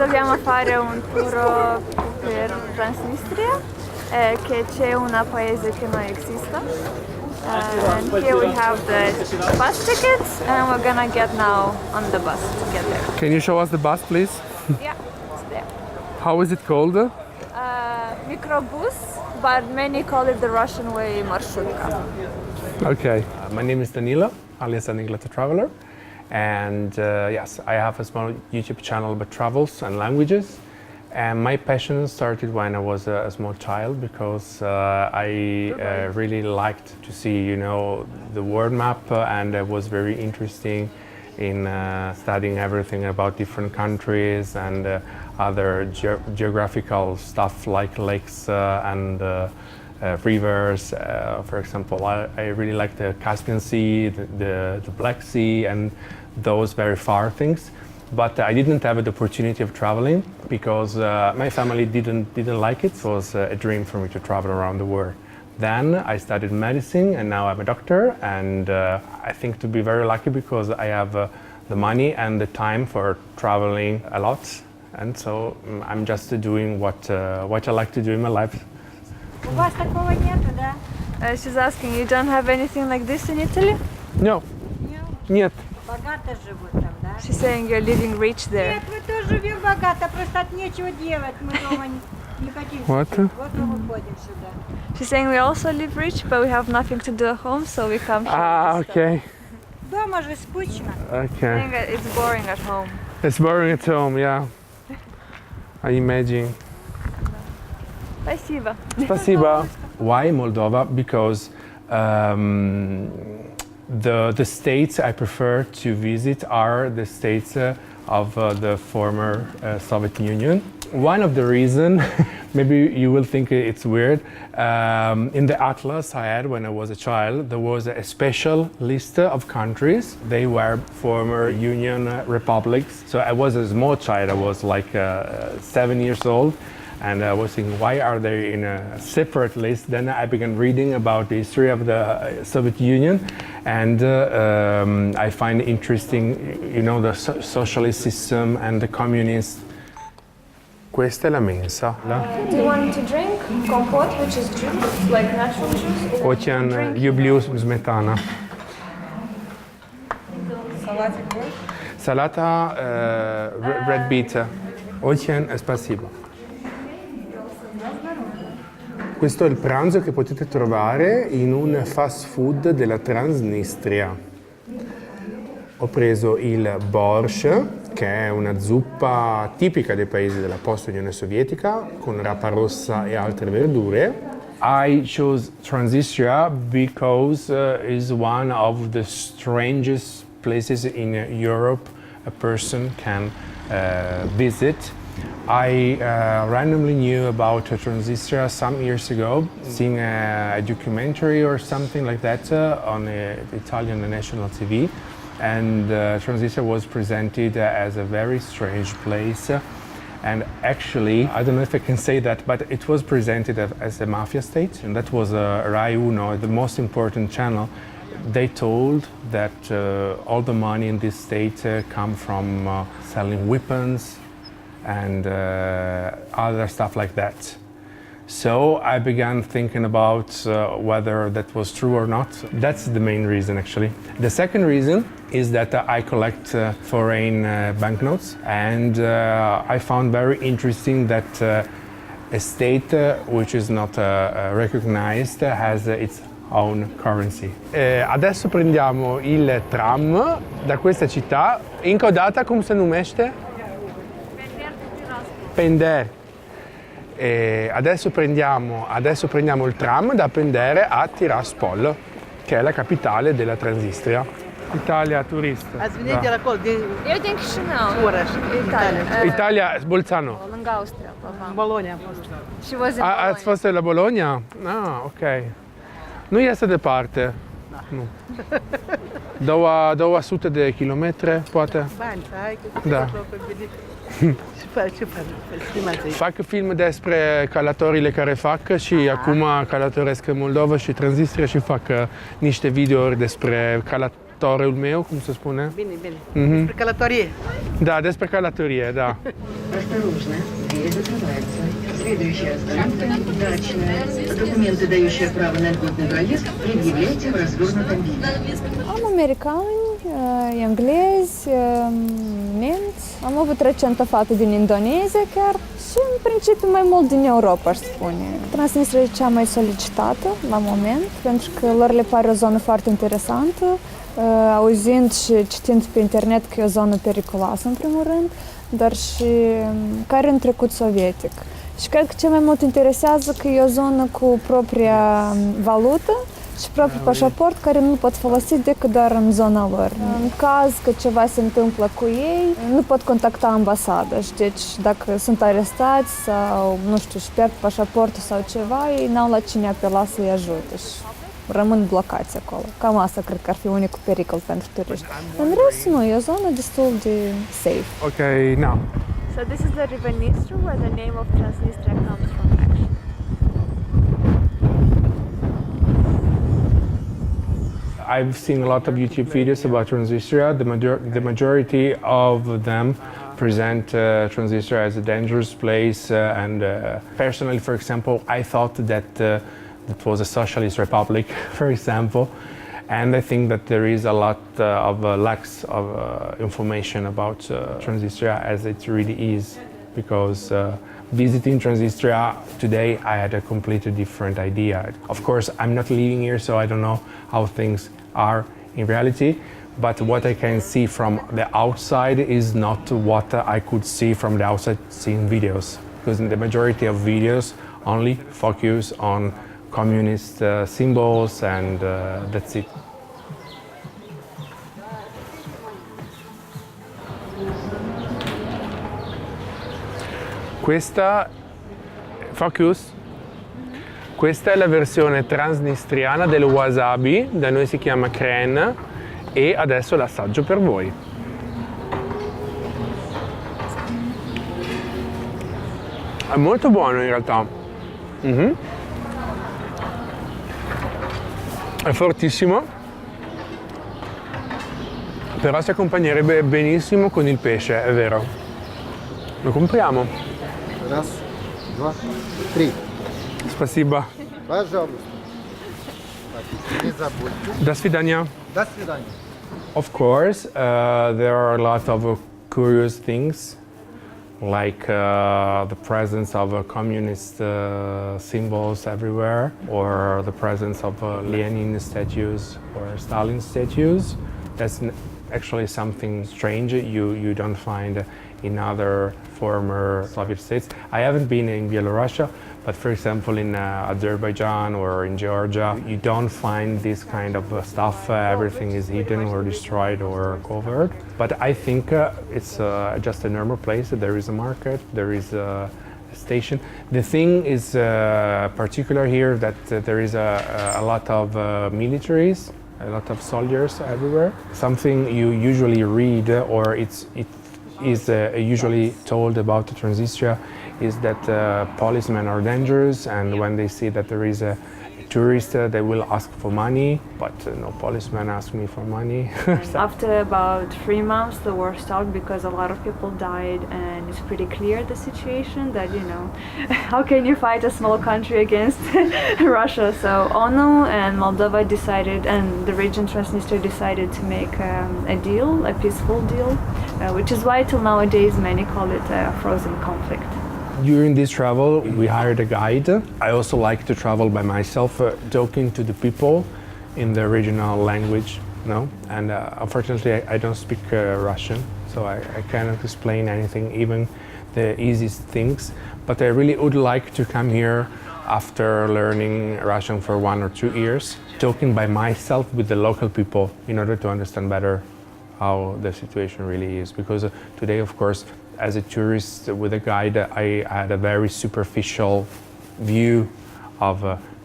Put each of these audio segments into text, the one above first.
dobbiamo fare un tour per Transnistria, che c'è un paese che non esiste. And here we have the bus tickets, and we're gonna get now on the bus to get there. Can you show us the bus, please? Yeah, it's there. How is it called? Microbus, but many call it the Russian way, marshutka. Okay. My name is Danilo, alias Danilo the Traveler. And yes, I have a small YouTube channel about travels and languages. And my passion started when I was a small child because I really liked to see, you know, the world map, and I was very interesting in studying everything about different countries and other geographical stuff like lakes and rivers. For example, I really like the Caspian Sea, the Black Sea, and those very far things. But I didn't have the opportunity of traveling because my family didn't like it. It was a dream for me to travel around the world. Then I studied medicine, and now I'm a doctor, and I think to be very lucky because I have the money and the time for traveling a lot, and so I'm just doing what I like to do in my life. У вас такого нету, да? She's asking, you don't have anything like this in Italy? No. Нет. Богато живут там, да? She's saying you're living rich there. Нет, мы тоже живем богато, просто от нечего делать. Мы дома не хотим. Вот. Вот мы выходим сюда. She's saying we also live rich, but we have nothing to do at home, so we come here. Okay. Дома же скучно. Okay. Saying that it's boring at home. It's boring at home, yeah. I imagine. Спасибо. Spasiba. Why Moldova? Because the states I prefer to visit are the states of the former Soviet Union. One of the reasons, maybe you will think it's weird, in the atlas I had when I was a child, there was a special list of countries. They were former Union republics. So I was a small child, I was like 7 years old. And I was thinking, why are they in a separate list? Then I began reading about the history of the Soviet Union, and I find interesting, you know, the socialist system and the communist. Questa è la mensa. Do you want to drink компот, which is juice, like natural juice? Очень люблю сметана. Салата red beet. Очень спасибо. Questo è il pranzo che potete trovare in un fast food della Transnistria. Ho preso il borscht, che è una zuppa tipica dei paesi della post-Unione Sovietica, con rapa rossa e altre verdure. I chose Transnistria because it's one of the strangest places in Europe a person can visit. I randomly knew about Transnistria some years ago, seeing a documentary or something like that on the Italian national TV, and Transnistria was presented as a very strange place. And actually, I don't know if I can say that, but it was presented as a mafia state, and that was Rai Uno, the most important channel. They told that all the money in this state come from selling weapons and other stuff like that. So I began thinking about whether that was true or not. That's the main reason, actually. The second reason is that I collect foreign banknotes, and I found very interesting that a state which is not recognized has its own currency. Adesso prendiamo il tram da questa città. Incodata, come se numește? Pender. Adesso prendiamo il tram da Pender a Tiraspol, che è la capitale della Transnistria. Italia turista. Ați venit de la acolo, din Eu din Chișinău. oraș, Italia. Italia, Bolzano. Lângă Austria, În Bologna am fost. She was in Ați fost la Bologna? Ah, ok. Nu este departe. Nu. 200 de kilometri, poate. Bani, hai că Da. aproape vedit. Ce faci? Fac film despre călătorile care fac și acum călătoresc în Moldova și Transnistria și fac niște videouri despre călătorul meu, cum se spune? Bine, bine. Despre călătorie. Da, despre călătorie, da. Осторожно, двери закрываются. Следующая остановка – дачная. Документы, дающие право на льготный проезд, предъявляйте в развернутом виде. Am americani, englezi, nemți. Am avut recent o fată din Indonezia chiar și în principiu mai mult din Europa, aș spune. Transnistria e cea mai solicitată la moment, pentru că lor le pare o zonă foarte interesantă, auzind și citind pe internet că e o zonă periculoasă în primul rând, dar și care în trecut sovietic. Și cred că cel mai mult interesează că e o zonă cu propria valută și propriul pașaport care nu pot folosi decât doar în zona lor. În caz că ceva se întâmplă cu ei, nu pot contacta ambasada și deci dacă sunt arestați sau, nu știu, își pierd pașaportul sau ceva, ei n-au la cine apela să-i ajute și rămân blocați acolo. Cam asta cred că ar fi unicul pericol pentru turiști. În rest, nu, e o zonă destul de safe. Ok, now. So this is the river Dnistru, where the name of Transnistria comes from actually. I've seen a lot of YouTube videos about Transnistria. The majority of them present Transnistria as a dangerous place. Personally, for example, I thought that it was a socialist republic, for example. And I think that there is a lot of lacks of information about Transnistria as it really is, because visiting Transnistria today, I had a completely different idea. Of course, I'm not living here, so I don't know how things are in reality, but what I can see from the outside is not what I could see from the outside seeing videos, because in the majority of videos only focus on communist symbols and that's it. Questa è la versione transnistriana del wasabi, da noi si chiama crème, e adesso l'assaggio per voi. È molto buono in realtà. È fortissimo, però si accompagnerebbe benissimo con il pesce, è vero. Lo compriamo. Раз, два, три. Спасибо. Пожалуйста. Так, не забудьте. До свидания. До свидания. Of course, there are a lot of curious things, like the presence of communist symbols everywhere, or the presence of Lenin statues or Stalin statues. That's actually something strange you don't find in other former Soviet states. I haven't been in Belarus, but for example in Azerbaijan or in Georgia, you don't find this kind of stuff. Everything is hidden or destroyed or covered. But I think it's just a normal place. There is a market, there is a station. The thing is particular here that there is a lot of militaries, a lot of soldiers everywhere. Something you usually read, or it is usually told about Transnistria, is that policemen are dangerous, and when they see that there is a tourist, they will ask for money, but no policeman asked me for money. After about 3 months, the war stopped because a lot of people died, and it's pretty clear the situation that, you know, how can you fight a small country against Russia? So ONU and Moldova decided, and the region Transnistria decided to make a deal, a peaceful deal, which is why till nowadays many call it a frozen conflict. During this travel, we hired a guide. I also like to travel by myself, talking to the people in the regional language, And unfortunately, I don't speak Russian, so I cannot explain anything, even the easiest things. But I really would like to come here after learning Russian for 1 or 2 years, talking by myself with the local people in order to understand better how the situation really is. Because today, of course, as a tourist with a guide, I had a very superficial view of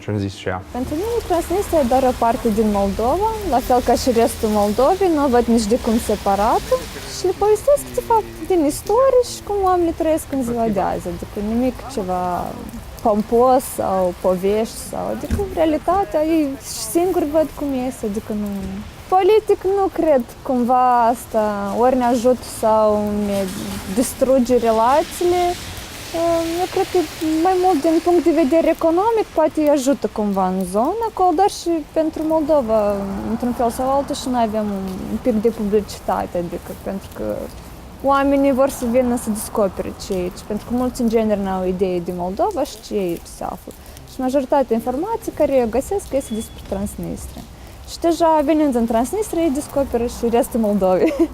Transnistria. Pentru mine Transnistria e doar o parte din Moldova, la fel ca și restul Moldovei, nu o văd nici de cum separată și le povestesc, de fapt, din istorie și cum oamenii trăiesc în ziua de azi, adică nimic ceva pompos sau povești, sau, adică realitatea ei singuri văd cum este, adică nu... politic nu cred cumva asta ori ne ajută sau ne distruge relațiile. Eu cred că mai mult din punct de vedere economic poate îi ajută cumva în zona acolo, dar și pentru Moldova, într-un fel sau altul, și noi avem un pic de publicitate, adică pentru că oamenii vor să vină să descopere ce e aici, pentru că mulți în genere n-au idee de Moldova și ce aici se află. Și majoritatea informației care eu găsesc este despre Transnistria. Și deja venind în Transnistria, ei descoperă și restul Moldovei.